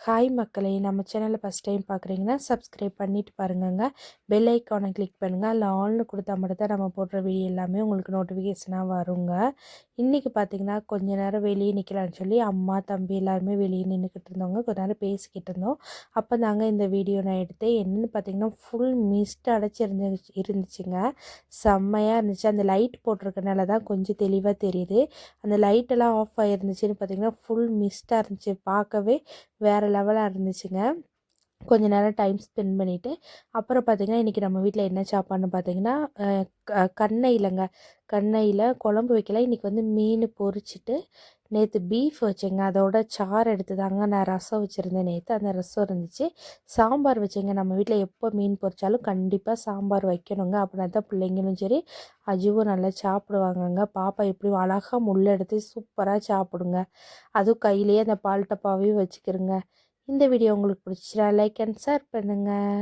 Hi மக்களே! நம்ம சேனலை ஃபஸ்ட் டைம் பார்க்குறீங்கன்னா, சப்ஸ்கிரைப் பண்ணிட்டு பாருங்கங்க. பெல் ஐக்கானை கிளிக் பண்ணுங்க. அதில ஆல்னு கொடுத்தா மட்டும் தான் நம்ம போடுற வீடியோ எல்லாமே உங்களுக்கு நோட்டிஃபிகேஷனாக வருங்க. இன்றைக்கி பார்த்தீங்கன்னா, கொஞ்ச நேரம் வெளியே நிற்கலான்னு சொல்லி அம்மா, தம்பி எல்லாருமே வெளியே நின்றுக்கிட்டு இருந்தோங்க. கொஞ்ச நேரம் பேசிக்கிட்டு இருந்தோம். அப்போ தாங்க இந்த வீடியோ நான் எடுத்தேன். என்னென்னு பார்த்தீங்கன்னா, ஃபுல் மிஸ்ட் இருந்துச்சுங்க. செம்மையாக இருந்துச்சு. அந்த லைட் போட்டிருக்கனால தான் கொஞ்சம் தெளிவாக தெரியுது. அந்த லைட்டெல்லாம் ஆஃப் ஆகிருந்துச்சுன்னு பார்த்தீங்கன்னா, ஃபுல் மிஸ்ட்டாக இருந்துச்சு. பார்க்கவே வேறு லெவலாக இருந்துச்சுங்க. கொஞ்ச நேரம் டைம் ஸ்பெண்ட் பண்ணிவிட்டு அப்புறம் பார்த்திங்கன்னா, இன்றைக்கி நம்ம வீட்டில் என்ன சாப்பாடுன்னு பார்த்திங்கன்னா, கண்ணையிலங்க. கண்ணையில் குழம்பு வைக்கல. இன்றைக்கி வந்து மீன் பொரிச்சிட்டு நேற்று பீஃப் வச்சேங்க. அதோட சாறு எடுத்து தாங்க நான் ரசம் வச்சுருந்தேன் நேற்று. அந்த ரசம் இருந்துச்சு. சாம்பார் வச்சேங்க. நம்ம வீட்டில் எப்போ மீன் பொரிச்சாலும் கண்டிப்பாக சாம்பார் வைக்கணுங்க. அப்படின்னா தான் பிள்ளைங்களும் சரி அஜுவும் நல்லா சாப்பிடுவாங்கங்க. பாப்பா எப்படியும் அழகாக முள்ளை எடுத்து சூப்பராக சாப்பிடுங்க. அதுவும் கையிலேயே அந்த பால் டப்பாவையும் வச்சுக்கிருங்க. இந்த வீடியோ உங்களுக்கு பிடிச்சிச்சுன்னா லைக் அண்ட் ஷேர் பண்ணுங்கள்.